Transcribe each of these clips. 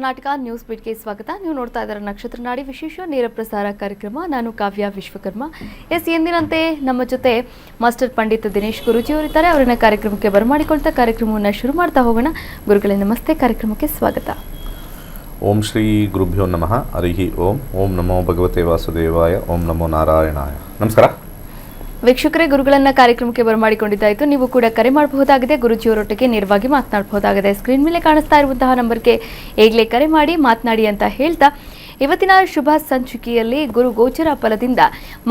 Karnataka news ಬೀಟ್ಗೆ ಸ್ವಾಗತ. ನೀವು ನೋಡ್ತಾ ಇದ್ದಾರೆ ನಕ್ಷತ್ರ ನಾಡಿ ವಿಶೇಷ ನೇರ ಪ್ರಸಾರ ಕಾರ್ಯಕ್ರಮ. ನಾನು ಕಾವ್ಯ ವಿಶ್ವಕರ್ಮ. ಎಂದಿನಂತೆ ನಮ್ಮ ಜೊತೆ ಮಾಸ್ಟರ್ ಪಂಡಿತ್ ದಿನೇಶ್ ಗುರೂಜಿಯವರಿದ್ದಾರೆ. ಅವರನ್ನ ಕಾರ್ಯಕ್ರಮಕ್ಕೆ ಬರಮಾಡಿಕೊಳ್ತಾ ಕಾರ್ಯಕ್ರಮವನ್ನು ಶುರು ಮಾಡ್ತಾ ಹೋಗೋಣ. ಗುರುಗಳೇ ನಮಸ್ತೆ, ಕಾರ್ಯಕ್ರಮಕ್ಕೆ ಸ್ವಾಗತ. ಓಂ ಶ್ರೀ ಗುರುಭ್ಯೋ ನಮಃ. ಹರಿ ಓಂ. ಓಂ ನಮೋ ಭಗವತೆ ವಾಸುದೇವಾಯ. ಓಂ ನಮೋ ನಾರಾಯಣಾಯ. ನಮಸ್ಕಾರ ವೀಕ್ಷಕರೇ, ಗುರುಗಳನ್ನ ಕಾರ್ಯಕ್ರಮಕ್ಕೆ ಬರಮಾಡಿಕೊಂಡಿದ್ದಾಯಿತು. ನೀವು ಕೂಡ ಕರೆ ಮಾಡಬಹುದಾಗಿದೆ, ಗುರುಜಿಯವರೊಟ್ಟಿಗೆ ನೇರವಾಗಿ ಮಾತನಾಡಬಹುದಾಗಿದೆ. ಸ್ಕ್ರೀನ್ ಮೇಲೆ ಕಾಣಿಸ್ತಾ ಇರುವಂತಹ ನಂಬರ್ಗೆ ಈಗಲೇ ಕರೆ ಮಾಡಿ ಮಾತನಾಡಿ ಅಂತ ಹೇಳ್ತಾ, ಇವತ್ತಿನ ಶುಭ ಸಂಚಿಕೆಯಲ್ಲಿ ಗುರು ಗೋಚರ ಫಲದಿಂದ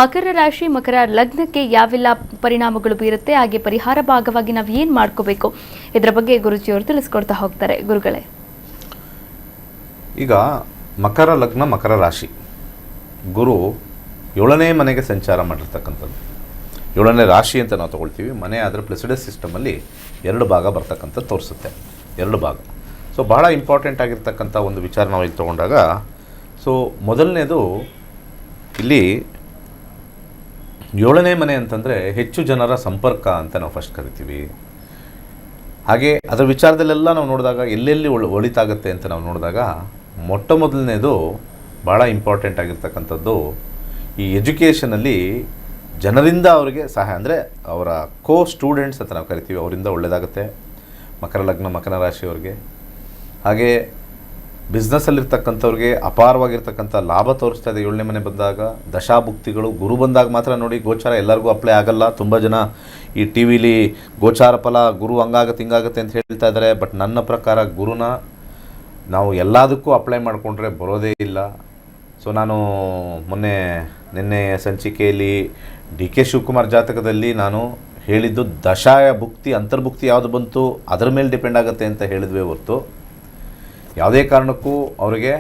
ಮಕರ ರಾಶಿ ಮಕರ ಲಗ್ನಕ್ಕೆ ಯಾವೆಲ್ಲ ಪರಿಣಾಮಗಳು ಬೀರುತ್ತೆ, ಹಾಗೆ ಪರಿಹಾರ ಭಾಗವಾಗಿ ನಾವು ಏನು ಮಾಡ್ಕೋಬೇಕು, ಇದರ ಬಗ್ಗೆ ಗುರುಜಿಯವರು ತಿಳಿಸ್ಕೊಡ್ತಾ ಹೋಗ್ತಾರೆ. ಗುರುಗಳೇ, ಈಗ ಮಕರ ಲಗ್ನ ಮಕರ ರಾಶಿ, ಗುರು 7ನೇ ಮನೆಗೆ ಸಂಚಾರ ಮಾಡಿರ್ತಕ್ಕಂಥದ್ದು. 7ನೇ ರಾಶಿ ಅಂತ ನಾವು ತೊಗೊಳ್ತೀವಿ. ಮನೆ ಆದರೆ ಪ್ಲೆಸಿಡಸ್ ಸಿಸ್ಟಮಲ್ಲಿ 2 ಭಾಗ ಬರ್ತಕ್ಕಂಥದ್ದು ತೋರಿಸುತ್ತೆ. 2 ಭಾಗ. ಸೊ ಭಾಳ ಇಂಪಾರ್ಟೆಂಟ್ ಆಗಿರ್ತಕ್ಕಂಥ ಒಂದು ವಿಚಾರ ನಾವು ಇಲ್ಲಿ ತೊಗೊಂಡಾಗ, ಸೊ ಮೊದಲನೇದು ಇಲ್ಲಿ 7ನೇ ಮನೆ ಅಂತಂದರೆ ಹೆಚ್ಚು ಜನರ ಸಂಪರ್ಕ ಅಂತ ನಾವು ಫಸ್ಟ್ ಕರಿತೀವಿ. ಹಾಗೆ ಅದರ ವಿಚಾರದಲ್ಲೆಲ್ಲ ನಾವು ನೋಡಿದಾಗ ಎಲ್ಲೆಲ್ಲಿ ಒಳಿತಾಗುತ್ತೆ ಅಂತ ನಾವು ನೋಡಿದಾಗ, ಮೊಟ್ಟ ಮೊದಲನೇದು ಭಾಳ ಇಂಪಾರ್ಟೆಂಟ್ ಆಗಿರ್ತಕ್ಕಂಥದ್ದು ಈ ಎಜುಕೇಷನಲ್ಲಿ ಜನರಿಂದ ಅವರಿಗೆ ಸಹಾಯ, ಅಂದರೆ ಅವರ ಸ್ಟೂಡೆಂಟ್ಸ್ ಅಂತ ನಾವು ಕರಿತೀವಿ, ಅವರಿಂದ ಒಳ್ಳೆಯದಾಗುತ್ತೆ ಮಕರ ಲಗ್ನ ಮಕರ ರಾಶಿಯವ್ರಿಗೆ. ಹಾಗೆ ಬಿಸ್ನೆಸ್ಸಲ್ಲಿರ್ತಕ್ಕಂಥವ್ರಿಗೆ ಅಪಾರವಾಗಿರ್ತಕ್ಕಂಥ ಲಾಭ ತೋರಿಸ್ತಾ ಇದೆ 7ನೇ ಮನೆ ಬಂದಾಗ. ದಶಾಭುಕ್ತಿಗಳು ಗುರು ಬಂದಾಗ ಮಾತ್ರ ನೋಡಿ, ಗೋಚಾರ ಎಲ್ಲರಿಗೂ ಅಪ್ಲೈ ಆಗಲ್ಲ. ತುಂಬ ಜನ ಈ ಟಿ ವಿಲಿ ಗೋಚಾರ ಫಲ ಗುರು ಹಂಗಾಗುತ್ತೆ ಹಿಂಗಾಗುತ್ತೆ ಅಂತ ಹೇಳ್ತಾ ಇದ್ದಾರೆ. ಬಟ್ ನನ್ನ ಪ್ರಕಾರ ಗುರುನ ನಾವು ಎಲ್ಲದಕ್ಕೂ ಅಪ್ಲೈ ಮಾಡಿಕೊಂಡ್ರೆ ಬರೋದೇ ಇಲ್ಲ. ಸೊ ನಾನು ನಿನ್ನೆ ಸಂಚಿಕೆಯಲ್ಲಿ ಡಿ.ಕೆ. ಶಿವಕುಮಾರ್ ಜಾತಕದಲ್ಲಿ ನಾನು ಹೇಳಿದ್ದು ದಶಾಯ ಭುಕ್ತಿ ಅಂತರ್ಭುಕ್ತಿ ಯಾವುದು ಬಂತು ಅದರ ಮೇಲೆ ಡಿಪೆಂಡ್ ಆಗುತ್ತೆ ಅಂತ ಹೇಳಿದ್ವೇ ಹೊರತು, ಯಾವುದೇ ಕಾರಣಕ್ಕೂ ಅವರಿಗೆ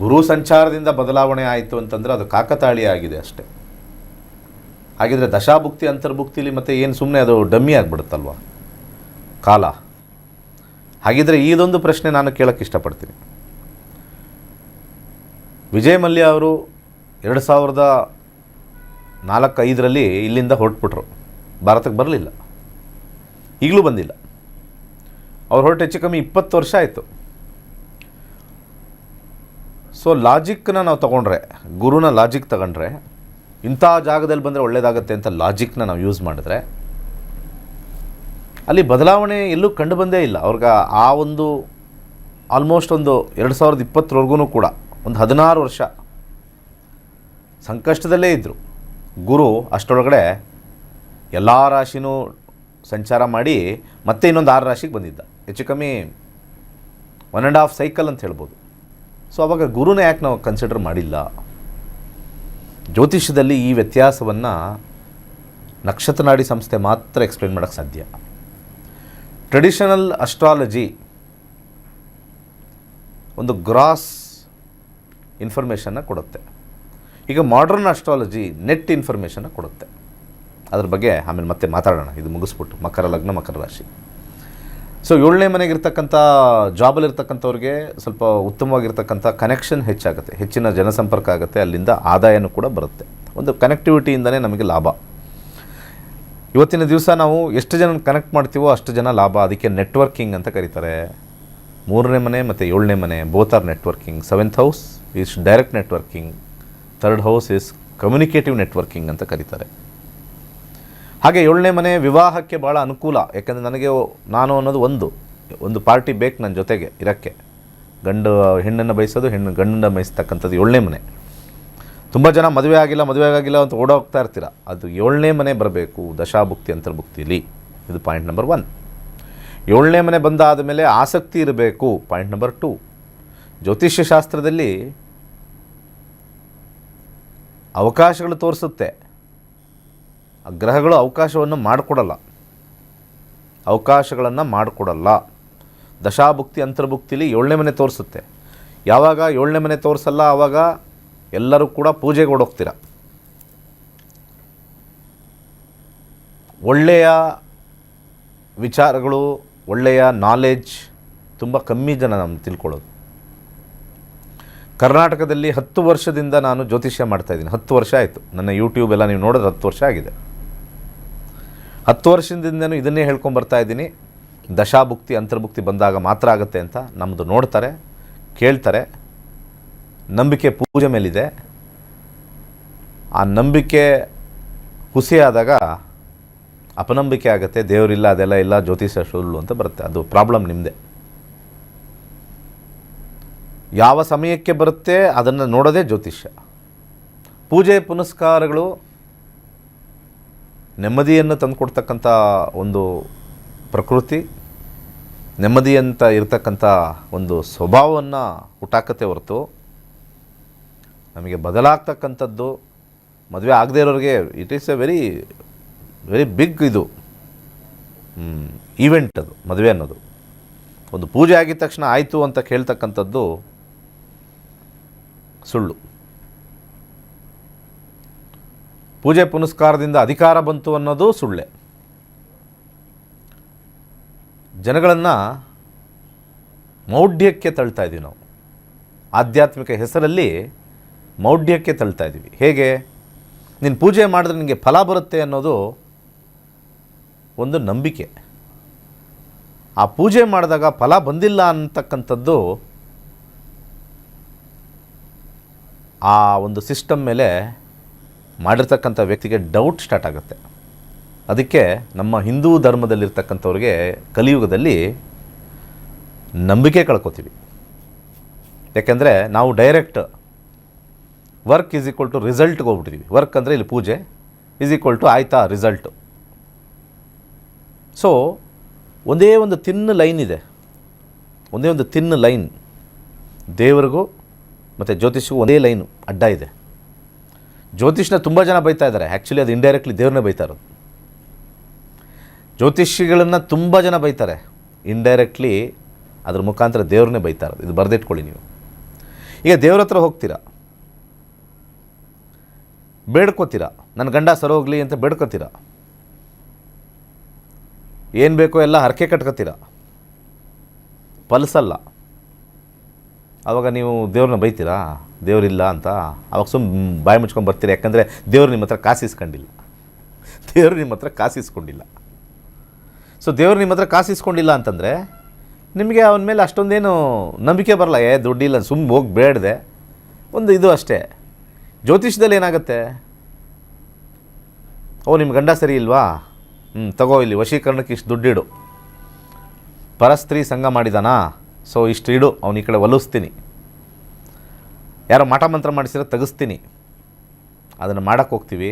ಗುರು ಸಂಚಾರದಿಂದ ಬದಲಾವಣೆ ಆಯಿತು ಅಂತಂದರೆ ಅದು ಕಾಕತಾಳೀಯ ಆಗಿದೆ ಅಷ್ಟೆ. ಹಾಗಿದ್ರೆ ದಶಾಭುಕ್ತಿ ಅಂತರ್ಭುಕ್ತಿಲಿ ಮತ್ತೆ ಏನು ಸುಮ್ಮನೆ ಅದು ಡಮ್ಮಿ ಆಗಿಬಿಡುತ್ತಲ್ವ ಕಾಲ. ಹಾಗಿದ್ರೆ ಇದೊಂದು ಪ್ರಶ್ನೆ ನಾನು ಕೇಳೋಕ್ಕೆ ಇಷ್ಟಪಡ್ತೀನಿ. ವಿಜಯ್ ಮಲ್ಯ ಅವರು 2004-05 ಇಲ್ಲಿಂದ ಹೊರಟ್ಬಿಟ್ರು, ಭಾರತಕ್ಕೆ ಬರಲಿಲ್ಲ, ಈಗಲೂ ಬಂದಿಲ್ಲ. ಅವ್ರು ಹೊರಟು ಹೆಚ್ಚು ಕಮ್ಮಿ 20 ವರ್ಷ ಆಯಿತು. ಸೊ ಲಾಜಿಕ್ನ ನಾವು ತೊಗೊಂಡ್ರೆ, ಗುರುನ ಲಾಜಿಕ್ ತಗೊಂಡ್ರೆ, ಇಂಥ ಜಾಗದಲ್ಲಿ ಬಂದರೆ ಒಳ್ಳೆಯದಾಗತ್ತೆ ಅಂತ ಲಾಜಿಕ್ನ ನಾವು ಯೂಸ್ ಮಾಡಿದ್ರೆ, ಅಲ್ಲಿ ಬದಲಾವಣೆ ಎಲ್ಲೂ ಕಂಡು ಬಂದೇ ಇಲ್ಲ. ಅವ್ರಿಗೆ ಆ ಒಂದು ಆಲ್ಮೋಸ್ಟ್ ಒಂದು 2020ವರೆಗೂ ಕೂಡ ಒಂದು 16 ವರ್ಷ ಸಂಕಷ್ಟದಲ್ಲೇ ಇದ್ದರು. ಗುರು ಅಷ್ಟರೊಳಗಡೆ ಎಲ್ಲ ರಾಶಿನೂ ಸಂಚಾರ ಮಾಡಿ ಮತ್ತೆ ಇನ್ನೊಂದು 6 ರಾಶಿಗೆ ಬಂದಿದ್ದ. ಹೆಚ್ಚು ಕಮ್ಮಿ 1.5 ಸೈಕಲ್ ಅಂತ ಹೇಳ್ಬೋದು. ಸೊ ಆವಾಗ ಗುರುನ ಯಾಕೆ ನಾವು ಕನ್ಸಿಡರ್ ಮಾಡಿಲ್ಲ? ಜ್ಯೋತಿಷ್ಯದಲ್ಲಿ ಈ ವ್ಯತ್ಯಾಸವನ್ನು ನಕ್ಷತ್ರ ನಾಡಿ ಸಂಸ್ಥೆ ಮಾತ್ರ ಎಕ್ಸ್ಪ್ಲೇನ್ ಮಾಡೋಕ್ಕೆ ಸಾಧ್ಯ. ಟ್ರೆಡಿಷನಲ್ ಅಸ್ಟ್ರಾಲಜಿ ಒಂದು ಗ್ರಾಸ್ ಇನ್ಫಾರ್ಮೇಷನ್ನ ಕೊಡುತ್ತೆ. ಈಗ ಮಾಡರ್ನ್ ಅಸ್ಟ್ರಾಲಜಿ ನೆಟ್ ಇನ್ಫಾರ್ಮೇಷನ್ನ ಕೊಡುತ್ತೆ. ಅದ್ರ ಬಗ್ಗೆ ಆಮೇಲೆ ಮತ್ತೆ ಮಾತಾಡೋಣ, ಇದು ಮುಗಿಸ್ಬಿಟ್ಟು. ಮಕರ ಲಗ್ನ ಮಕರ ರಾಶಿ. ಸೊ 7ನೇ ಮನೆಗಿರ್ತಕ್ಕಂಥ ಜಾಬಲ್ಲಿರ್ತಕ್ಕಂಥವ್ರಿಗೆ ಸ್ವಲ್ಪ ಉತ್ತಮವಾಗಿರ್ತಕ್ಕಂಥ ಕನೆಕ್ಷನ್ ಹೆಚ್ಚಾಗುತ್ತೆ, ಹೆಚ್ಚಿನ ಜನಸಂಪರ್ಕ ಆಗುತ್ತೆ, ಅಲ್ಲಿಂದ ಆದಾಯನೂ ಕೂಡ ಬರುತ್ತೆ. ಒಂದು ಕನೆಕ್ಟಿವಿಟಿಯಿಂದನೇ ನಮಗೆ ಲಾಭ. ಇವತ್ತಿನ ದಿವಸ ನಾವು ಎಷ್ಟು ಜನ ಕನೆಕ್ಟ್ ಮಾಡ್ತೀವೋ ಅಷ್ಟು ಜನ ಲಾಭ. ಅದಕ್ಕೆ ನೆಟ್ವರ್ಕಿಂಗ್ ಅಂತ ಕರೀತಾರೆ. 3ನೇ ಮನೆ ಮತ್ತು 7ನೇ ಮನೆ both are networking. 7th house is direct networking, 3rd house is communicative networking ಅಂತ ಕರೀತಾರೆ. ಹಾಗೆ 7ನೇ ಮನೆ ವಿವಾಹಕ್ಕೆ ಭಾಳ ಅನುಕೂಲ. ಯಾಕಂದರೆ ನಾನು ಅನ್ನೋದು ಒಂದು ಪಾರ್ಟಿ ಬೇಕು ನನ್ನ ಜೊತೆಗೆ ಇರೋಕ್ಕೆ. ಹೆಣ್ಣನ್ನು ಬಯಸೋದು, ಗಂಡನ್ನು ಬಯಸ್ತಕ್ಕಂಥದ್ದು 7ನೇ ಮನೆ. ತುಂಬ ಜನ ಮದುವೆ ಆಗಿಲ್ಲ ಅಂತ ಓಡೋಗ್ತಾ ಇರ್ತೀರ. ಅದು 7ನೇ ಮನೆ ಬರಬೇಕು ದಶಾಭುಕ್ತಿ ಅಂತರ್ಭುಕ್ತಿಲಿ. ಇದು ಪಾಯಿಂಟ್ ನಂಬರ್ 1. 7ನೇ ಮನೆ ಬಂದಾದ ಮೇಲೆ ಆಸಕ್ತಿ ಇರಬೇಕು, ಪಾಯಿಂಟ್ ನಂಬರ್ 2. ಜ್ಯೋತಿಷ್ಯ ಶಾಸ್ತ್ರದಲ್ಲಿ ಅವಕಾಶಗಳು ತೋರಿಸುತ್ತೆ, ಗ್ರಹಗಳು ಅವಕಾಶಗಳನ್ನು ಮಾಡಿಕೊಡಲ್ಲ. ದಶಾಭುಕ್ತಿ ಅಂತರ್ಭುಕ್ತಿಲಿ 7ನೇ ಮನೆ ತೋರಿಸುತ್ತೆ. ಯಾವಾಗ 7ನೇ ಮನೆ ತೋರಿಸಲ್ಲ ಆವಾಗ ಎಲ್ಲರೂ ಕೂಡ ಪೂಜೆಗೆ ಓಡೋಗ್ತೀರ. ಒಳ್ಳೆಯ ವಿಚಾರಗಳು, ಒಳ್ಳೆಯ ನಾಲೆಡ್ಜ್ ತುಂಬ ಕಮ್ಮಿ ಜನ ನಾವು ತಿಳ್ಕೊಳ್ಳೋದು. ಕರ್ನಾಟಕದಲ್ಲಿ 10 ವರ್ಷದಿಂದ ನಾನು ಜ್ಯೋತಿಷ್ಯ ಮಾಡ್ತಾಯಿದ್ದೀನಿ. 10 ವರ್ಷ ಆಯಿತು. ನನ್ನ ಯೂಟ್ಯೂಬ್ ಎಲ್ಲ ನೀವು ನೋಡಿದ್ರೆ 10 ವರ್ಷ ಆಗಿದೆ. 10 ವರ್ಷದಿಂದನೂ ಇದನ್ನೇ ಹೇಳ್ಕೊಂಬರ್ತಾ ಇದ್ದೀನಿ. ದಶಾಭುಕ್ತಿ ಅಂತರ್ಭುಕ್ತಿ ಬಂದಾಗ ಮಾತ್ರ ಆಗುತ್ತೆ ಅಂತ ನಮ್ಮದು ನೋಡ್ತಾರೆ, ಕೇಳ್ತಾರೆ. ನಂಬಿಕೆ ಪೂಜೆ ಮೇಲಿದೆ. ಆ ನಂಬಿಕೆ ಹುಸಿಯಾದಾಗ ಅಪನಂಬಿಕೆ ಆಗುತ್ತೆ, ದೇವರಿಲ್ಲ, ಅದೆಲ್ಲ ಇಲ್ಲ, ಜ್ಯೋತಿಷ್ಯ ಸುಳ್ಳು ಅಂತ ಬರುತ್ತೆ. ಅದು ಪ್ರಾಬ್ಲಮ್ ನಿಮ್ಮದೇ. ಯಾವ ಸಮಯಕ್ಕೆ ಬರುತ್ತೆ ಅದನ್ನು ನೋಡೋದೇ ಜ್ಯೋತಿಷ್ಯ. ಪೂಜೆ ಪುನಸ್ಕಾರಗಳು ನೆಮ್ಮದಿಯನ್ನು ತಂದುಕೊಡ್ತಕ್ಕಂಥ ಒಂದು ಪ್ರಕೃತಿ, ನೆಮ್ಮದಿಯಂತ ಇರತಕ್ಕಂಥ ಒಂದು ಸ್ವಭಾವವನ್ನು ಹುಟ್ಟಾಕತ್ತೆ ಹೊರತು ನಮಗೆ ಬದಲಾಗ್ತಕ್ಕಂಥದ್ದು ಮದುವೆ ಆಗದೇ ಇರೋರಿಗೆ it is a very very big ಇದು ಈವೆಂಟ್. ಅದು ಮದುವೆ ಅನ್ನೋದು ಒಂದು ಪೂಜೆ ಆಗಿದ ತಕ್ಷಣ ಆಯಿತು ಅಂತ ಕೇಳ್ತಕ್ಕಂಥದ್ದು ಸುಳ್ಳು. ಪೂಜೆ ಪುನಸ್ಕಾರದಿಂದ ಅಧಿಕಾರ ಬಂತು ಅನ್ನೋದು ಸುಳ್ಳೆ. ಜನಗಳನ್ನು ಮೌಢ್ಯಕ್ಕೆ ತಳ್ತಾ ಇದ್ದೀವಿ ನಾವು. ಆಧ್ಯಾತ್ಮಿಕ ಹೆಸರಲ್ಲಿ ಮೌಢ್ಯಕ್ಕೆ ತಳ್ತಾ ಇದ್ದೀವಿ. ಹೇಗೆ? ನೀನು ಪೂಜೆ ಮಾಡಿದ್ರೆ ನಿನಗೆ ಫಲ ಬರುತ್ತೆ ಅನ್ನೋದು ಒಂದು ನಂಬಿಕೆ. ಆ ಪೂಜೆ ಮಾಡಿದಾಗ ಫಲ ಬಂದಿಲ್ಲ ಅಂತಕ್ಕಂಥದ್ದು ಆ ಒಂದು ಸಿಸ್ಟಮ್ ಮೇಲೆ ಮಾಡಿರ್ತಕ್ಕಂಥ ವ್ಯಕ್ತಿಗೆ ಡೌಟ್ ಸ್ಟಾರ್ಟ್ ಆಗುತ್ತೆ. ಅದಕ್ಕೆ ನಮ್ಮ ಹಿಂದೂ ಧರ್ಮದಲ್ಲಿರ್ತಕ್ಕಂಥವ್ರಿಗೆ ಕಲಿಯುಗದಲ್ಲಿ ನಂಬಿಕೆ ಕಳ್ಕೊತೀವಿ. ಯಾಕೆಂದರೆ ನಾವು direct work is equal to ರಿಸಲ್ಟ್ಗೆ ಹೋಗ್ಬಿಟ್ಟಿದ್ದೀವಿ. ವರ್ಕ್ ಅಂದರೆ ಇಲ್ಲಿ ಪೂಜೆ ಈಸ್ ಈಕ್ವಲ್ ಟು ಆಯ್ತಾ ರಿಸಲ್ಟು. ಸೊ ಒಂದೇ ಒಂದು ತಿನ್ನ ಲೈನ್ ಇದೆ, ಒಂದೇ ಒಂದು ತಿನ್ನ ಲೈನ್. ದೇವರಿಗೂ ಮತ್ತು ಜ್ಯೋತಿಷ್ಗೂ ಒಂದೇ ಲೈನು ಅಡ್ಡ ಇದೆ. ಜ್ಯೋತಿಷ್ನ ತುಂಬ ಜನ ಬೈತಾ ಇದ್ದಾರೆ. ಆ್ಯಕ್ಚುಲಿ ಅದು ಇಂಡೈರೆಕ್ಟ್ಲಿ ದೇವ್ರನ್ನೇ ಬೈತಾ ಇರೋದು. ಜ್ಯೋತಿಷಿಗಳನ್ನು ತುಂಬ ಜನ ಬೈತಾರೆ, ಇಂಡೈರೆಕ್ಟ್ಲಿ ಅದ್ರ ಮುಖಾಂತರ ದೇವ್ರನ್ನೇ ಬೈತಾ ಇರೋದು. ಇದು ಬರೆದಿಟ್ಕೊಳ್ಳಿ ನೀವು. ಈಗ ದೇವ್ರ ಹತ್ರ ಹೋಗ್ತೀರಾ, ಬೇಡ್ಕೋತೀರಾ, ನನ್ನ ಗಂಡ ಸರೋಗ್ಲಿ ಅಂತ ಬೇಡ್ಕೋತೀರಾ, ಏನು ಬೇಕೋ ಎಲ್ಲ ಹರಕೆ ಕಟ್ಕೋತೀರಾ, ಫಲಿಸಲ್ಲ. ಆವಾಗ ನೀವು ದೇವ್ರನ್ನ ಬೈತೀರಾ, ದೇವರಿಲ್ಲ ಅಂತ. ಆವಾಗ ಬಾಯಿ ಮುಚ್ಕೊಂಡು ಬರ್ತೀರಾ. ಯಾಕಂದರೆ ದೇವ್ರು ನಿಮ್ಮ ಹತ್ರ ಕಾಸಿಸ್ಕೊಂಡಿಲ್ಲ. ದೇವರು ನಿಮ್ಮ ಹತ್ರ ಕಾಸಿಸ್ಕೊಂಡಿಲ್ಲ. ಸೊ ದೇವ್ರು ನಿಮ್ಮ ಹತ್ರ ಕಾಸಿಸ್ಕೊಂಡಿಲ್ಲ ಅಂತಂದರೆ ನಿಮಗೆ ಅವನ ಮೇಲೆ ಅಷ್ಟೊಂದೇನು ನಂಬಿಕೆ ಬರಲ್ಲ. ದುಡ್ಡಿಲ್ಲ, ಹೋಗಿ ಬೇಡದೆ ಒಂದು ಇದು ಅಷ್ಟೇ. ಜ್ಯೋತಿಷದಲ್ಲಿ ಏನಾಗುತ್ತೆ? ನಿಮ್ಮ ಗಂಡ ಸರಿ ಇಲ್ವಾ, ತಗೋ ಇಲ್ಲಿ ವಶೀಕರಣಕ್ಕೆ ಇಷ್ಟು ದುಡ್ಡಿಡು. ಪರಸ್ತ್ರೀ ಸಂಘ ಮಾಡಿದಾನಾ, ಸೊ ಇಷ್ಟು ಇಡು, ಅವನ ಈ ಕಡೆ ಒಲಿಸ್ತೀನಿ. ಯಾರೋ ಮಾಟ ಮಂತ್ರ ಮಾಡಿಸಿರೋ ತೆಗಿಸ್ತೀನಿ. ಅದನ್ನು ಮಾಡೋಕ್ಕೆ ಹೋಗ್ತೀವಿ,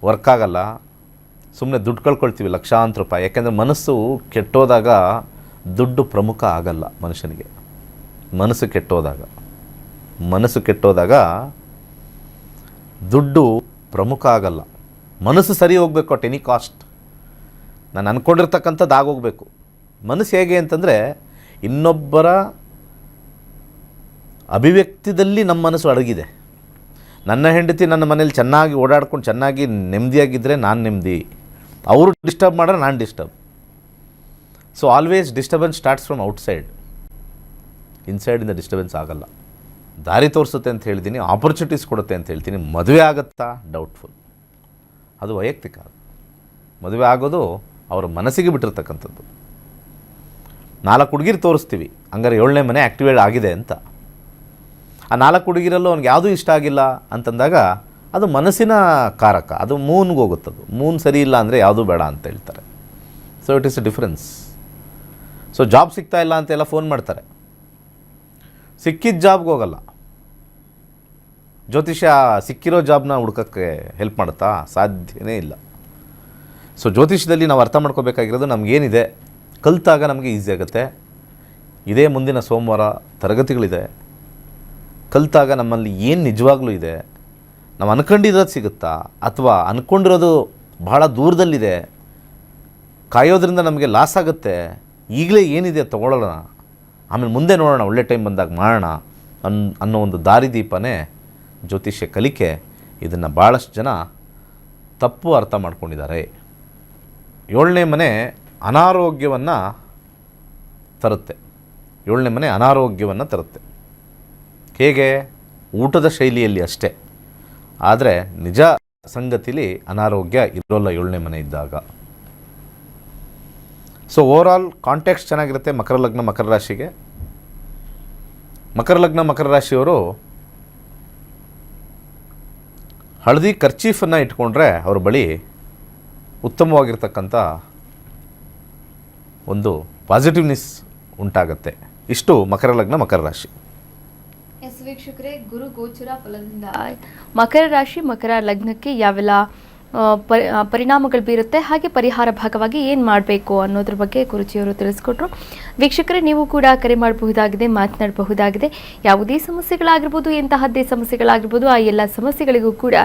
ವರ್ಕ್ ಆಗಲ್ಲ, ಸುಮ್ಮನೆ ದುಡ್ಡು ಕಳ್ಕೊಳ್ತೀವಿ ಲಕ್ಷಾಂತರ ರೂಪಾಯಿ. ಯಾಕೆಂದರೆ ಮನಸ್ಸು ಕೆಟ್ಟೋದಾಗ ದುಡ್ಡು ಪ್ರಮುಖ ಆಗಲ್ಲ ಮನುಷ್ಯನಿಗೆ. ಮನಸ್ಸು ಕೆಟ್ಟೋದಾಗ ದುಡ್ಡು ಪ್ರಮುಖ ಆಗಲ್ಲ. ಮನಸ್ಸು ಸರಿ ಹೋಗಬೇಕು ಅಟ್ ಎನಿ ಕಾಸ್ಟ್. ನಾನು ಅಂದ್ಕೊಂಡಿರ್ತಕ್ಕಂಥದ್ದು ಆಗೋಗಬೇಕು. ಮನಸ್ಸು ಹೇಗೆ ಅಂತಂದರೆ ಇನ್ನೊಬ್ಬರ ಅಭಿವ್ಯಕ್ತಿಯಲ್ಲಿ ನಮ್ಮ ಮನಸ್ಸು ಅಡಗಿದೆ. ನನ್ನ ಹೆಂಡತಿ ನನ್ನ ಮನೇಲಿ ಚೆನ್ನಾಗಿ ಓಡಾಡ್ಕೊಂಡು ಚೆನ್ನಾಗಿ ನೆಮ್ಮದಿಯಾಗಿದ್ದರೆ ನಾನು ನೆಮ್ಮದಿ, ಅವರು ಡಿಸ್ಟರ್ಬ್ ಮಾಡಿದ್ರೆ ನಾನು disturb. So always disturbance starts from outside. ಇನ್ಸೈಡಿಂದ ಡಿಸ್ಟರ್ಬೆನ್ಸ್ ಆಗಲ್ಲ. ದಾರಿ ತೋರಿಸುತ್ತೆ ಅಂತ ಹೇಳ್ತೀನಿ, ಆಪರ್ಚುನಿಟೀಸ್ ಕೊಡುತ್ತೆ ಅಂತ ಹೇಳ್ತೀನಿ. ಮದುವೆ ಆಗುತ್ತಾ? ಡೌಟ್ಫುಲ್. ಅದು ವೈಯಕ್ತಿಕ. ಮದುವೆ ಆಗೋದು ಅವರ ಮನಸ್ಸಿಗೆ ಬಿಟ್ಟಿರ್ತಕ್ಕಂಥದ್ದು. 4 ಹುಡುಗಿರು ತೋರಿಸ್ತೀವಿ, ಹಂಗಾರೆ 7ನೇ ಮನೆ ಆ್ಯಕ್ಟಿವೇಟ್ ಆಗಿದೆ ಅಂತ. ಆ 4 ಹುಡುಗಿರಲ್ಲೂ ಅವ್ನಿಗೆ ಯಾವುದೂ ಇಷ್ಟ ಆಗಿಲ್ಲ ಅಂತಂದಾಗ ಅದು ಮನಸ್ಸಿನ ಕಾರಕ. ಅದು ಮೂನ್ಗೆ ಹೋಗುತ್ತದು. ಮೂನ್ ಸರಿ ಇಲ್ಲ ಅಂದರೆ ಯಾವುದೂ ಬೇಡ ಅಂತ ಹೇಳ್ತಾರೆ. So it is A difference. So job ಸಿಗ್ತಾ ಇಲ್ಲ ಅಂತೆಲ್ಲ ಫೋನ್ ಮಾಡ್ತಾರೆ. ಸಿಕ್ಕಿದ ಜಾಬ್ಗೆ ಹೋಗಲ್ಲ. ಜ್ಯೋತಿಷ್ಯ ಸಿಕ್ಕಿರೋ ಜಾಬ್ನ ಹುಡ್ಕೋಕ್ಕೆ ಹೆಲ್ಪ್ ಮಾಡುತ್ತಾ? ಸಾಧ್ಯನೇ ಇಲ್ಲ. ಸೊ ಜ್ಯೋತಿಷ್ಯದಲ್ಲಿ ನಾವು ಅರ್ಥ ಮಾಡ್ಕೋಬೇಕಾಗಿರೋದು ನಮಗೇನಿದೆ ಕಲಿತಾಗ ನಮಗೆ ಈಸಿ ಆಗುತ್ತೆ. ಇದೇ ಮುಂದಿನ ಸೋಮವಾರ ತರಗತಿಗಳಿದೆ. ಕಲಿತಾಗ ನಮ್ಮಲ್ಲಿ ಏನು ನಿಜವಾಗ್ಲೂ ಇದೆ, ನಾವು ಅಂದ್ಕೊಂಡಿರೋದು ಸಿಗುತ್ತಾ ಅಥವಾ ಅಂದ್ಕೊಂಡಿರೋದು ಬಹಳ ದೂರದಲ್ಲಿದೆ, ಕಾಯೋದ್ರಿಂದ ನಮಗೆ ಲಾಸ್ ಆಗುತ್ತೆ, ಈಗಲೇ ಏನಿದೆ ತೊಗೊಳ್ಳೋಣ, ಆಮೇಲೆ ಮುಂದೆ ನೋಡೋಣ, ಒಳ್ಳೆ ಟೈಮ್ ಬಂದಾಗ ಮಾಡೋಣ ಅನ್ನೋ ಒಂದು ದಾರಿದೀಪನೇ ಜ್ಯೋತಿಷ್ಯ ಕಲಿಕೆ. ಇದನ್ನು ಭಾಳಷ್ಟು ಜನ ತಪ್ಪು ಅರ್ಥ ಮಾಡ್ಕೊಂಡಿದ್ದಾರೆ. 7ನೇ ಮನೆ ಅನಾರೋಗ್ಯವನ್ನು ತರುತ್ತೆ. 7ನೇ ಮನೆ ಅನಾರೋಗ್ಯವನ್ನು ತರುತ್ತೆ. ಹೇಗೆ? ಊಟದ ಶೈಲಿಯಲ್ಲಿ ಅಷ್ಟೇ. ಆದರೆ ನಿಜ ಸಂಗತಿಲಿ ಅನಾರೋಗ್ಯ ಇರೋಲ್ಲ 7ನೇ ಮನೆ ಇದ್ದಾಗ. ಸೊ ಓವರಾಲ್ ಕಾಂಟೆಕ್ಸ್ಟ್ ಚೆನ್ನಾಗಿರುತ್ತೆ ಮಕರ ಲಗ್ನ ಮಕರ ರಾಶಿಗೆ. ಮಕರ ಲಗ್ನ ಮಕರ ರಾಶಿಯವರು ಹಳದಿ ಕರ್ಚೀಫನ್ನು ಇಟ್ಕೊಂಡ್ರೆ ಅವ್ರ ಬಳಿ ಉತ್ತಮವಾಗಿರ್ತಕ್ಕಂಥ ಒಂದು ಪಾಸಿಟಿವ್ನೆಸ್ ಉಂಟಾಗತ್ತೆ. ಇಷ್ಟು ಮಕರ ಲಗ್ನ ಮಕರ ರಾಶಿ. ಎಸ್ ವೀಕ್ಷಕರೇ, ಗುರು ಗೋಚರ ಫಲದಿಂದ ಮಕರ ರಾಶಿ ಮಕರ ಲಗ್ನಕ್ಕೆ ಯಾವೆಲ್ಲ ಪರಿಣಾಮಗಳು ಬೀರುತ್ತೆ, ಹಾಗೆ ಪರಿಹಾರ ಭಾಗವಾಗಿ ಏನು ಮಾಡಬೇಕು ಅನ್ನೋದ್ರ ಬಗ್ಗೆ ಗುರುಜಿಯವರು ತಿಳಿಸ್ಕೊಟ್ರು. ವೀಕ್ಷಕರೇ, ನೀವು ಕೂಡ ಕರೆ ಮಾಡಬಹುದಾಗಿದೆ, ಮಾತನಾಡಬಹುದಾಗಿದೆ. ಯಾವುದೇ ಸಮಸ್ಯೆಗಳಾಗಿರ್ಬೋದು, ಎಂತಹದ್ದೇ ಸಮಸ್ಯೆಗಳಾಗಿರ್ಬೋದು, ಆ ಎಲ್ಲ ಸಮಸ್ಯೆಗಳಿಗೂ ಕೂಡ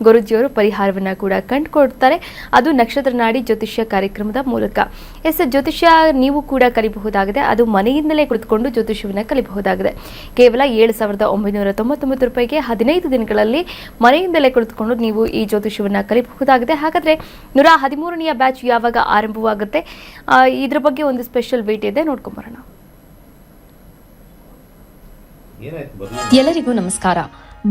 ಗುರುಜಿಯವರು ಪರಿಹಾರವನ್ನು ಕೂಡ ಕಂಡುಕೊಡ್ತಾರೆ. ಅದು ನಕ್ಷತ್ರ ನಾಡಿ ಜ್ಯೋತಿಷ್ಯ ಕಾರ್ಯಕ್ರಮದ ಮೂಲಕ. ಎಸ್, ಜ್ಯೋತಿಷ್ಯ ನೀವು ಕೂಡ ಕಲಿಬಹುದಾಗಿದೆ. ಅದು ಮನೆಯಿಂದಲೇ ಕುಳಿತುಕೊಂಡು ಜ್ಯೋತಿಷ್ಯವನ್ನು ಕಲಿಬಹುದಾಗಿದೆ. ಕೇವಲ 7,999 ರೂಪಾಯಿಗೆ 15 ದಿನಗಳಲ್ಲಿ ಮನೆಯಿಂದಲೇ ಕುಳಿತುಕೊಂಡು ನೀವು ಈ ಜ್ಯೋತಿಷ್ಯವನ್ನು ಕಲಿಬಹುದು. ಹಾಗಾದ್ರೆ 113ನೇ ಬ್ಯಾಚ್ ಯಾವಾಗ ಆರಂಭವಾಗುತ್ತೆ, ಇದ್ರ ಬಗ್ಗೆ ಒಂದು ಸ್ಪೆಷಲ್ ವೇಟ್ ಇದೆ, ನೋಡ್ಕೊಂಬರೋಣ. ಎಲ್ಲರಿಗೂ ನಮಸ್ಕಾರ.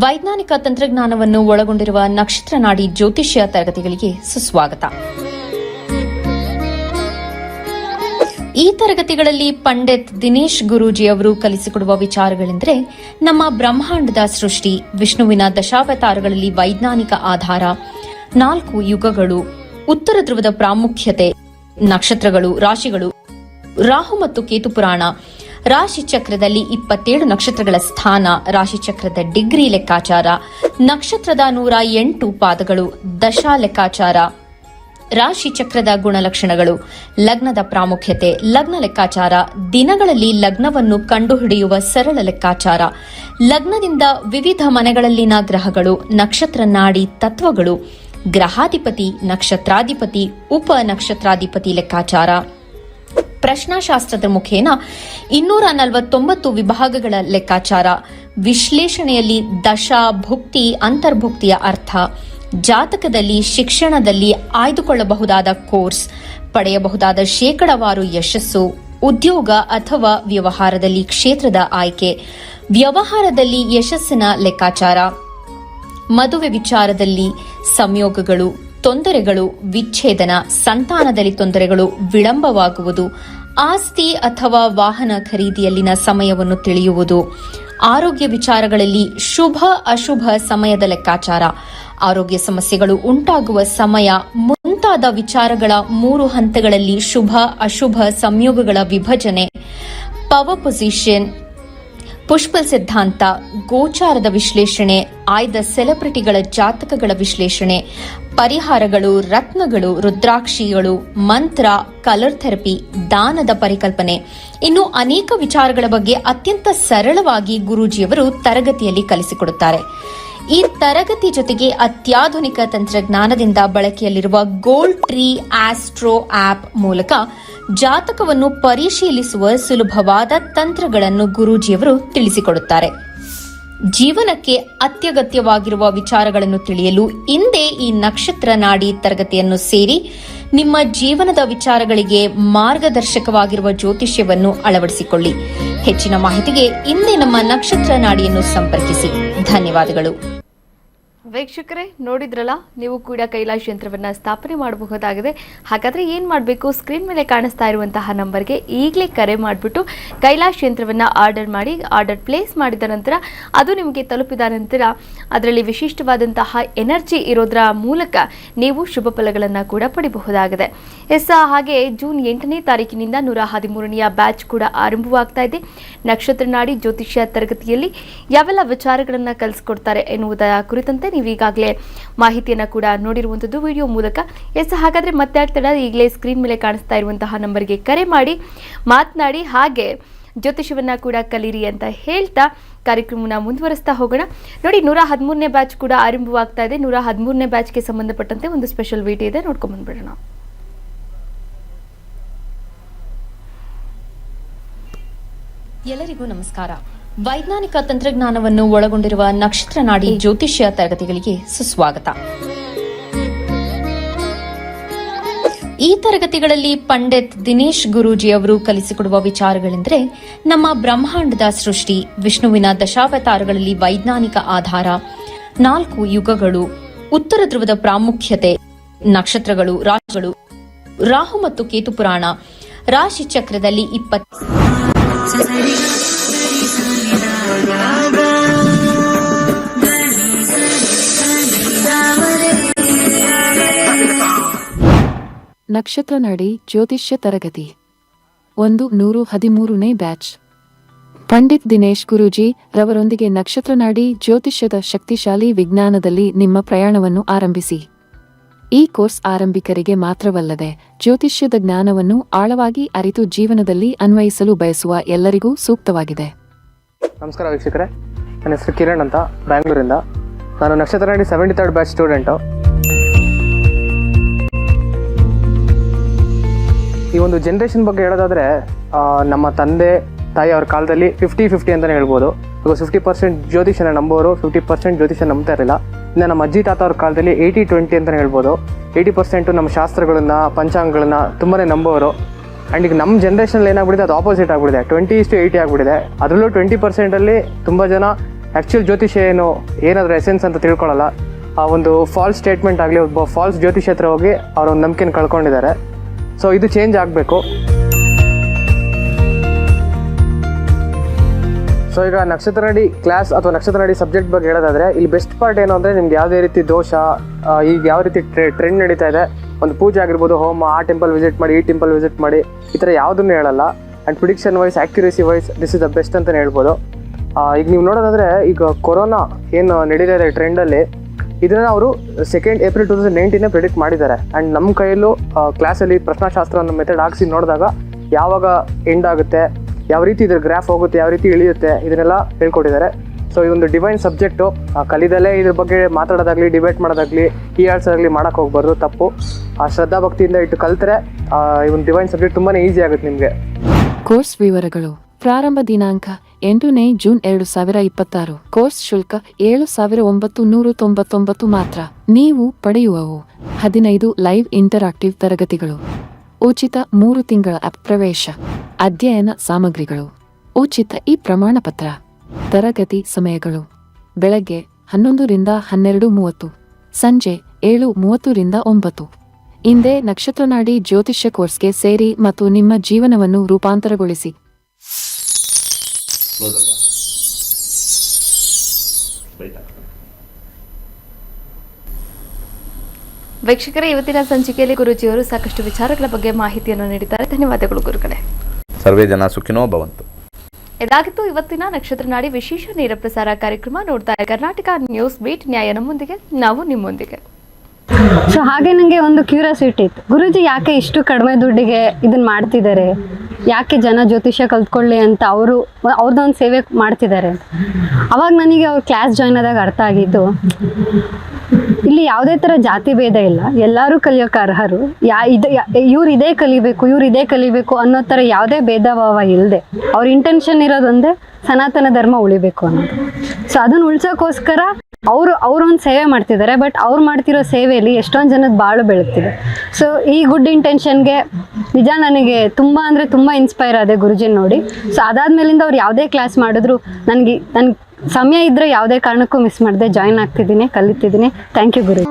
ವೈಜ್ಞಾನಿಕ ತಂತ್ರಜ್ಞಾನವನ್ನು ಒಳಗೊಂಡಿರುವ ನಕ್ಷತ್ರ ನಾಡಿ ಜ್ಯೋತಿಷ್ಯ ತರಗತಿಗಳಿಗೆ ಸುಸ್ವಾಗತ. ಈ ತರಗತಿಗಳಲ್ಲಿ ಪಂಡಿತ್ ದಿನೇಶ್ ಗುರೂಜಿ ಅವರು ಕಲಿಸಿಕೊಡುವ ವಿಚಾರಗಳೆಂದರೆ ನಮ್ಮ ಬ್ರಹ್ಮಾಂಡದ ಸೃಷ್ಟಿ, ವಿಷ್ಣುವಿನ ದಶಾವತಾರಗಳಲ್ಲಿ ವೈಜ್ಞಾನಿಕ ಆಧಾರ, 4 ಯುಗಗಳು, ಉತ್ತರ ಧ್ರುವದ ಪ್ರಾಮುಖ್ಯತೆ, ನಕ್ಷತ್ರಗಳು, ರಾಶಿಗಳು, ರಾಹು ಮತ್ತು ಕೇತು ಪುರಾಣ, ರಾಶಿ ಚಕ್ರದಲ್ಲಿ 27 ನಕ್ಷತ್ರಗಳ ಸ್ಥಾನ, ರಾಶಿ ಚಕ್ರದ ಡಿಗ್ರಿ ಲೆಕ್ಕಾಚಾರ, ನಕ್ಷತ್ರದ 108 ಪಾದಗಳು, ದಶಾ ಲೆಕ್ಕಾಚಾರ, ರಾಶಿ ಚಕ್ರದ ಗುಣಲಕ್ಷಣಗಳು, ಲಗ್ನದ ಪ್ರಾಮುಖ್ಯತೆ, ಲಗ್ನ ಲೆಕ್ಕಾಚಾರ, ದಿನಗಳಲ್ಲಿ ಲಗ್ನವನ್ನು ಕಂಡುಹಿಡಿಯುವ ಸರಳ ಲೆಕ್ಕಾಚಾರ, ಲಗ್ನದಿಂದ ವಿವಿಧ ಮನೆಗಳಲ್ಲಿನ ಗ್ರಹಗಳು, ನಕ್ಷತ್ರ ನಾಡಿ ತತ್ವಗಳು, ಗ್ರಹಾಧಿಪತಿ, ನಕ್ಷತ್ರಾಧಿಪತಿ, ಉಪ ನಕ್ಷತ್ರಾಧಿಪತಿ ಲೆಕ್ಕಾಚಾರ, ಪ್ರಶ್ನಾಶಾಸ್ತ್ರದ ಮುಖೇನ 249 ವಿಭಾಗಗಳ ಲೆಕ್ಕಾಚಾರ, ವಿಶ್ಲೇಷಣೆಯಲ್ಲಿ ದಶಾ, ಭುಕ್ತಿ, ಅಂತರ್ಭುಕ್ತಿಯ ಅರ್ಥ, ಜಾತಕದಲ್ಲಿ, ಶಿಕ್ಷಣದಲ್ಲಿ ಆಯ್ದುಕೊಳ್ಳಬಹುದಾದ ಕೋರ್ಸ್, ಪಡೆಯಬಹುದಾದ ಶೇಕಡವಾರು ಯಶಸ್ಸು, ಉದ್ಯೋಗ ಅಥವಾ ವ್ಯವಹಾರದಲ್ಲಿ ಕ್ಷೇತ್ರದ ಆಯ್ಕೆ, ವ್ಯವಹಾರದಲ್ಲಿ ಯಶಸ್ಸಿನ ಲೆಕ್ಕಾಚಾರ, ಮದುವೆ ವಿಚಾರದಲ್ಲಿ ಸಂಯೋಗಗಳು, ತೊಂದರೆಗಳು, ವಿಚ್ಛೇದನ, ಸಂತಾನದಲ್ಲಿ ತೊಂದರೆಗಳು, ವಿಳಂಬವಾಗುವುದು, ಆಸ್ತಿ ಅಥವಾ ವಾಹನ ಖರೀದಿಯಲ್ಲಿನ ಸಮಯವನ್ನು ತಿಳಿಯುವುದು, ಆರೋಗ್ಯ ವಿಚಾರಗಳಲ್ಲಿ ಶುಭ ಅಶುಭ ಸಮಯದ ಲೆಕ್ಕಾಚಾರ, ಆರೋಗ್ಯ ಸಮಸ್ಯೆಗಳು ಉಂಟಾಗುವ ಸಮಯ ಮುಂತಾದ ವಿಚಾರಗಳ 3 ಹಂತಗಳಲ್ಲಿ ಶುಭ ಅಶುಭ ಸಂಯೋಗಗಳ ವಿಭಜನೆ, ಪವರ್ ಪೊಸಿಷನ್, ಪುಷ್ಪಲ್ ಸಿದ್ಧಾಂತ, ಗೋಚಾರದ ವಿಶ್ಲೇಷಣೆ, ಆಯ್ದ ಸೆಲೆಬ್ರಿಟಿಗಳ ಜಾತಕಗಳ ವಿಶ್ಲೇಷಣೆ, ಪರಿಹಾರಗಳು, ರತ್ನಗಳು, ರುದ್ರಾಕ್ಷಿಗಳು, ಮಂತ್ರ, ಕಲರ್ ಥೆರಪಿ, ದಾನದ ಪರಿಕಲ್ಪನೆ, ಇನ್ನು ಅನೇಕ ವಿಚಾರಗಳ ಬಗ್ಗೆ ಅತ್ಯಂತ ಸರಳವಾಗಿ ಗುರೂಜಿಯವರು ತರಗತಿಯಲ್ಲಿ ಕಲಿಸಿಕೊಡುತ್ತಾರೆ. ಈ ತರಗತಿ ಜೊತೆಗೆ ಅತ್ಯಾಧುನಿಕ ತಂತ್ರಜ್ಞಾನದಿಂದ ಬಳಕೆಯಲ್ಲಿರುವ ಗೋಲ್ಡ್ ಟ್ರೀ ಆಸ್ಟ್ರೋ ಆಪ್ ಮೂಲಕ ಜಾತಕವನ್ನು ಪರಿಶೀಲಿಸುವ ಸುಲಭವಾದ ತಂತ್ರಗಳನ್ನು ಗುರೂಜಿಯವರು ತಿಳಿಸಿಕೊಡುತ್ತಾರೆ. ಜೀವನಕ್ಕೆ ಅತ್ಯಗತ್ಯವಾಗಿರುವ ವಿಚಾರಗಳನ್ನು ತಿಳಿಯಲು ಇಂದೇ ಈ ನಕ್ಷತ್ರ ನಾಡಿ ತರಗತಿಯನ್ನು ಸೇರಿ ನಿಮ್ಮ ಜೀವನದ ವಿಚಾರಗಳಿಗೆ ಮಾರ್ಗದರ್ಶಕವಾಗಿರುವ ಜ್ಯೋತಿಷ್ಯವನ್ನು ಅಳವಡಿಸಿಕೊಳ್ಳಿ. ಹೆಚ್ಚಿನ ಮಾಹಿತಿಗೆ ಇಂದೇ ನಮ್ಮ ನಕ್ಷತ್ರ ನಾಡಿಯನ್ನು ಸಂಪರ್ಕಿಸಿ. ಧನ್ಯವಾದಗಳು. ವೀಕ್ಷಕರೇ, ನೋಡಿದ್ರಲ್ಲ, ನೀವು ಕೂಡ ಕೈಲಾಶ್ ಯಂತ್ರವನ್ನು ಸ್ಥಾಪನೆ ಮಾಡಬಹುದಾಗಿದೆ. ಹಾಗಾದರೆ ಏನು ಮಾಡಬೇಕು? ಸ್ಕ್ರೀನ್ ಮೇಲೆ ಕಾಣಿಸ್ತಾ ಇರುವಂತಹ ನಂಬರ್ಗೆ ಈಗಲೇ ಕರೆ ಮಾಡಿಬಿಟ್ಟು ಕೈಲಾಶ್ ಯಂತ್ರವನ್ನು ಆರ್ಡರ್ ಮಾಡಿ, ಆರ್ಡರ್ ಪ್ಲೇಸ್ ಮಾಡಿದ ನಂತರ ಅದು ನಿಮಗೆ ತಲುಪಿದ ನಂತರ ಅದರಲ್ಲಿ ವಿಶಿಷ್ಟವಾದಂತಹ ಎನರ್ಜಿ ಇರೋದರ ಮೂಲಕ ನೀವು ಶುಭ ಫಲಗಳನ್ನು ಕೂಡ ಪಡಿಬಹುದಾಗಿದೆ. ಹಾಗೆ ಜೂನ್ 8ನೇ ತಾರೀಕಿನಿಂದ 113ನೇ ಬ್ಯಾಚ್ ಕೂಡ ಆರಂಭವಾಗ್ತಾ ಇದೆ. ನಕ್ಷತ್ರ ನಾಡಿ ಜ್ಯೋತಿಷ್ಯ ತರಗತಿಯಲ್ಲಿ ಯಾವೆಲ್ಲ ವಿಚಾರಗಳನ್ನು ಕಲಿಸ್ಕೊಡ್ತಾರೆ ಎನ್ನುವುದರ ಕುರಿತಂತೆ ನೀವು ಈಗಾಗಲೇ ಮಾಹಿತಿಯನ್ನು ಕೂಡ ನೋಡಿರುವಂಥದ್ದು ವಿಡಿಯೋ ಮೂಲಕ. ಹಾಗಾದರೆ ಮತ್ತೆ ಆಗ್ತಡ, ಈಗಲೇ ಸ್ಕ್ರೀನ್ ಮೇಲೆ ಕಾಣಿಸ್ತಾ ಇರುವಂತಹ ನಂಬರ್ಗೆ ಕರೆ ಮಾಡಿ ಮಾತನಾಡಿ, ಹಾಗೆ ಜ್ಯೋತಿಷವನ್ನು ಕೂಡ ಕಲೀರಿ ಅಂತ ಹೇಳ್ತಾ ಕಾರ್ಯಕ್ರಮನ ಮುಂದುವರಿಸ್ತಾ ಹೋಗೋಣ. ನೋಡಿ, 113ನೇ ಬ್ಯಾಚ್ ಕೂಡ ಆರಂಭವಾಗ್ತಾ ಇದೆ. 113ನೇ ಬ್ಯಾಚ್ಗೆ ಸಂಬಂಧಪಟ್ಟಂತೆ ಒಂದು ಸ್ಪೆಷಲ್ ವಿಡಿಯೋ ಇದೆ, ನೋಡ್ಕೊಂಡ್ ಬಂದ್ಬಿಡೋಣ. ಎಲ್ಲರಿಗೂ ನಮಸ್ಕಾರ. ವೈಜ್ಞಾನಿಕ ತಂತ್ರಜ್ಞಾನವನ್ನು ಒಳಗೊಂಡಿರುವ ನಕ್ಷತ್ರ ನಾಡಿ ಜ್ಯೋತಿಷ್ಯ ತರಗತಿಗಳಿಗೆ ಸುಸ್ವಾಗತ. ಈ ತರಗತಿಗಳಲ್ಲಿ ಪಂಡಿತ್ ದಿನೇಶ್ ಗುರೂಜಿ ಅವರು ಕಲಿಸಿಕೊಡುವ ವಿಚಾರಗಳೆಂದರೆ ನಮ್ಮ ಬ್ರಹ್ಮಾಂಡದ ಸೃಷ್ಟಿ, ವಿಷ್ಣುವಿನ ದಶಾವತಾರಗಳಲ್ಲಿ ವೈಜ್ಞಾನಿಕ ಆಧಾರ, 4 ಯುಗಗಳು, ಉತ್ತರ ಧ್ರುವದ ಪ್ರಾಮುಖ್ಯತೆ, ನಕ್ಷತ್ರಗಳು, ರಾಶಿಗಳು, ರಾಹು ಮತ್ತು ಕೇತು ಪುರಾಣ, ರಾಶಿ ಚಕ್ರದಲ್ಲಿ 20 ನಕ್ಷತ್ರ ನಾಡಿ ಜ್ಯೋತಿಷ್ಯ ತರಗತಿ 113ನೇ ಬ್ಯಾಚ್. ಪಂಡಿತ್ ದಿನೇಶ್ ಗುರೂಜಿ ರವರೊಂದಿಗೆ ನಕ್ಷತ್ರ ನಾಡಿ ಜ್ಯೋತಿಷ್ಯದ ಶಕ್ತಿಶಾಲಿ ವಿಜ್ಞಾನದಲ್ಲಿ ನಿಮ್ಮ ಪ್ರಯಾಣವನ್ನು ಆರಂಭಿಸಿ. ಈ ಕೋರ್ಸ್ ಆರಂಭಿಕರಿಗೆ ಮಾತ್ರವಲ್ಲದೆ ಜ್ಯೋತಿಷ್ಯದ ಜ್ಞಾನವನ್ನು ಆಳವಾಗಿ ಅರಿತು ಜೀವನದಲ್ಲಿ ಅನ್ವಯಿಸಲು ಬಯಸುವ ಎಲ್ಲರಿಗೂ ಸೂಕ್ತವಾಗಿದೆ. ನಮಸ್ಕಾರ ವೀಕ್ಷಕರೇ, ನನ್ನ ಹೆಸರು ಕಿರಣ್ ಅಂತ, ಬ್ಯಾಂಗ್ಳೂರಿಂದ. ನಾನು ನಕ್ಷತ್ರ ನಾಡಿ 73rd ಬ್ಯಾಚ್ ಸ್ಟೂಡೆಂಟು. ಈ ಒಂದು ಜನ್ರೇಷನ್ ಬಗ್ಗೆ ಹೇಳೋದಾದರೆ, ನಮ್ಮ ತಂದೆ ತಾಯಿ ಅವ್ರ ಕಾಲದಲ್ಲಿ 50-50 ಅಂತಲೇ ಹೇಳ್ಬೋದು. ಇವಾಗ 50% ಜ್ಯೋತಿಷನ ನಂಬೋರು, 50% ಜ್ಯೋತಿಷ ನಂಬ್ತಾ ಇರಲಿಲ್ಲ. ಇನ್ನು ನಮ್ಮ ಅಜ್ಜಿ ತಾತ ಅವ್ರ ಕಾಲದಲ್ಲಿ 80-20 ಅಂತಲೇ ಹೇಳ್ಬೋದು. 80% ನಮ್ಮ ಶಾಸ್ತ್ರಗಳನ್ನು, ಪಂಚಾಂಗಗಳನ್ನು ತುಂಬಾ ನಂಬೋರು. ಆ್ಯಂಡ್ ಈಗ ನಮ್ಮ ಜನ್ರೇಷನಲ್ಲಿ ಏನಾಗ್ಬಿಟ್ಟಿದೆ, ಅದು ಆಪೋಸಿಟ್ ಆಗಿಬಿಟ್ಟಿದೆ. 20:80 ಆಗಿಬಿಟ್ಟಿದೆ. ಅದರಲ್ಲೂ 20%ಅಲ್ಲಿ ತುಂಬ ಜನ ಆ್ಯಕ್ಚುಯಲ್ ಜ್ಯೋತಿಷ ಏನಾದರೂ ಎಸೆನ್ಸ್ ಅಂತ ತಿಳ್ಕೊಳ್ಳಲ್ಲ. ಆ ಒಂದು ಫಾಲ್ಸ್ ಸ್ಟೇಟ್ಮೆಂಟ್ ಆಗಲಿ, ಒಬ್ಬ ಫಾಲ್ಸ್ ಜ್ಯೋತಿಷ ಹತ್ರ ಹೋಗಿ ಅವ್ರ ಒಂದು ನಂಬಿಕೆನ ಕಳ್ಕೊಂಡಿದ್ದಾರೆ. ಸೊ ಇದು ಚೇಂಜ್ ಆಗಬೇಕು. ಸೊ ಈಗ ನಕ್ಷತ್ರ ನಾಡಿ ಕ್ಲಾಸ್ ಅಥವಾ ನಕ್ಷತ್ರ ನಾಡಿ ಸಬ್ಜೆಕ್ಟ್ ಬಗ್ಗೆ ಹೇಳೋದಾದರೆ, ಇಲ್ಲಿ ಬೆಸ್ಟ್ ಪಾರ್ಟ್ ಏನು ಅಂದರೆ, ನಿಮ್ಗೆ ಯಾವುದೇ ರೀತಿ ದೋಷ, ಈಗ ಯಾವ ರೀತಿ ಟ್ರೆಂಡ್ ನಡೀತಾ ಇದೆ, ಒಂದು ಪೂಜೆ ಆಗಿರ್ಬೋದು, ಹೋಮ, ಆ ಟೆಂಪಲ್ ವಿಸಿಟ್ ಮಾಡಿ, ಈ ಟೆಂಪಲ್ ವಿಸಿಟ್ ಮಾಡಿ, ಈ ಥರ ಯಾವುದನ್ನು ಹೇಳಲ್ಲ. And prediction wise, accuracy wise this is the best ಅಂತಲೇ ಹೇಳ್ಬೋದು. ಈಗ ನೀವು ನೋಡೋದಾದರೆ, ಈಗ ಕೊರೋನಾ ಏನು ನಡೀತಾ ಇದೆ ಟ್ರೆಂಡಲ್ಲಿ, ಇದನ್ನು ಅವರು 2 ಏಪ್ರಿಲ್ 2019 ಪ್ರಿಡಿಕ್ಟ್ ಮಾಡಿದ್ದಾರೆ. ಆ್ಯಂಡ್ ನಮ್ಮ ಕೈಯಲ್ಲೂ ಕ್ಲಾಸಲ್ಲಿ ಪ್ರಶ್ನಾಶಾಸ್ತ್ರ ಅನ್ನೋ ಮೆಥಡ್ ಹಾಕ್ಸಿ ನೋಡಿದಾಗ ಯಾವಾಗ ಎಂಡ್ ಆಗುತ್ತೆ, ಯಾವ ರೀತಿ ಇದ್ರ ಗ್ರಾಫ್ ಹೋಗುತ್ತೆ, ಯಾವ ರೀತಿ ಇಳಿಯುತ್ತೆ, ಇದನ್ನೆಲ್ಲ ಹೇಳ್ಕೊಟ್ಟಿದ್ದಾರೆ. ಸೊ ಇದೊಂದು ಡಿವೈನ್ ಸಬ್ಜೆಕ್ಟು. ಕಲಿದಲ್ಲೇ ಇದ್ರ ಬಗ್ಗೆ ಮಾತಾಡೋದಾಗಲಿ, ಡಿಬೇಟ್ ಮಾಡೋದಾಗಲಿ, ಆಗಲಿ ಮಾಡೋಕ್ಕೆ ಹೋಗ್ಬಾರ್ದು, ತಪ್ಪು. ಶ್ರದ್ಧಾ ಭಕ್ತಿಯಿಂದ ಇಟ್ಟು ಕಲ್ತರೆ ಈ ಒಂದು ಡಿವೈನ್ ಸಬ್ಜೆಕ್ಟ್ ತುಂಬಾ ಈಸಿ ಆಗುತ್ತೆ ನಿಮಗೆ. ಕೋರ್ಸ್ ವಿವರಗಳು. ಪ್ರಾರಂಭ ದಿನಾಂಕ 8ನೇ ಜೂನ್ 2026. ಕೋರ್ಸ್ ಶುಲ್ಕ 7,999 ಮಾತ್ರ. ನೀವು ಪಡೆಯುವವು 15 ಲೈವ್ ಇಂಟರಾಕ್ಟಿವ್ ತರಗತಿಗಳು, ಉಚಿತ 3 ತಿಂಗಳ ಆಪ್ ಪ್ರವೇಶ, ಅಧ್ಯಯನ ಸಾಮಗ್ರಿಗಳು, ಉಚಿತ ಈ ಪ್ರಮಾಣ ಪತ್ರ. ತರಗತಿ ಸಮಯಗಳು: ಬೆಳಗ್ಗೆ 11 ರಿಂದ 12:30, ಸಂಜೆ 7:30 ರಿಂದ 9. ಇಂದೇ ನಕ್ಷತ್ರ ನಾಡಿ ಜ್ಯೋತಿಷ್ಯ ಕೋರ್ಸ್ಗೆ ಸೇರಿ ಮತ್ತು ನಿಮ್ಮ ಜೀವನವನ್ನು ರೂಪಾಂತರಗೊಳಿಸಿ. ವೀಕ್ಷಕರೇ, ಇವತ್ತಿನ ಸಂಚಿಕೆಯಲ್ಲಿ ಗುರೂಜಿಯವರು ಸಾಕಷ್ಟು ವಿಚಾರಗಳ ಬಗ್ಗೆ ಮಾಹಿತಿಯನ್ನು ನೀಡಿದ್ದಾರೆ. ಧನ್ಯವಾದಗಳು ಗುರುಗಳೇ. ಸರ್ವೇ ಜನ ಸುಖಿನೋ ಭವಂತು. ಇದಾಗಿತ್ತು ಇವತ್ತಿನ ನಕ್ಷತ್ರ ನಾಡಿ ವಿಶೇಷ ನೇರ ಪ್ರಸಾರ ಕಾರ್ಯಕ್ರಮ. ನೋಡ್ತಾ ಕರ್ನಾಟಕ ನ್ಯೂಸ್ ಬೀಟ್, ನ್ಯಾಯ ನಮ್ಮೊಂದಿಗೆ, ನಾವು ನಿಮ್ಮೊಂದಿಗೆ. ಸೊ ಹಾಗೆ ನನಗೆ ಒಂದು ಕ್ಯೂರಿಯಾಸಿಟಿ ಇತ್ತು, ಗುರೂಜಿ ಯಾಕೆ ಇಷ್ಟು ಕಡಿಮೆ ದುಡ್ಡಿಗೆ ಇದನ್ನ ಮಾಡ್ತಿದ್ದಾರೆ, ಯಾಕೆ ಜನ ಜ್ಯೋತಿಷ್ಯ ಕಲ್ತ್ಕೊಳ್ಳಿ ಅಂತ ಅವ್ರದ್ದೊಂದು ಸೇವೆ ಮಾಡ್ತಿದ್ದಾರೆ. ಅವಾಗ ನನಗೆ ಅವ್ರ ಕ್ಲಾಸ್ ಜಾಯ್ನ್ ಆದಾಗ ಅರ್ಥ ಆಗಿದ್ದು, ಇಲ್ಲಿ ಯಾವುದೇ ಥರ ಜಾತಿ ಭೇದ ಇಲ್ಲ, ಎಲ್ಲರೂ ಕಲಿಯೋಕೆ ಅರ್ಹರು. ಇವ್ರು ಇದೇ ಕಲಿಬೇಕು ಅನ್ನೋ ಥರ ಯಾವುದೇ ಭೇದ ಭಾವ ಇಲ್ಲದೆ ಅವ್ರ ಇಂಟೆನ್ಷನ್ ಇರೋದೊಂದೇ ಸನಾತನ ಧರ್ಮ ಉಳಿಬೇಕು ಅನ್ನೋದು. ಸೊ ಅದನ್ನು ಉಳ್ಸೋಕ್ಕೋಸ್ಕರ ಅವ್ರೊಂದು ಸೇವೆ ಮಾಡ್ತಿದ್ದಾರೆ. ಬಟ್ ಅವ್ರು ಮಾಡ್ತಿರೋ ಸೇವೆಯಲ್ಲಿ ಎಷ್ಟೊಂದು ಜನದ ಬಾಳು ಬೆಳಗ್ತಿದೆ. ಸೊ ಈ ಗುಡ್ ಇಂಟೆನ್ಷನ್ಗೆ ನಿಜ ನನಗೆ ತುಂಬ ಇನ್ಸ್ಪೈರ್ ಆದೆ ಗುರುಜಿನ ನೋಡಿ. ಸೊ ಅದಾದ್ಮೇಲಿಂದ ಅವ್ರು ಯಾವುದೇ ಕ್ಲಾಸ್ ಮಾಡಿದ್ರು ನನಗೆ ಸಮಯ ಇದ್ದರೆ ಯಾವುದೇ ಕಾರಣಕ್ಕೂ ಮಿಸ್ ಮಾಡದೆ ಜಾಯಿನ್ ಆಗ್ತಿದ್ದೀನಿ, ಕಲಿತಿದ್ದೀನಿ. Thank you Guru.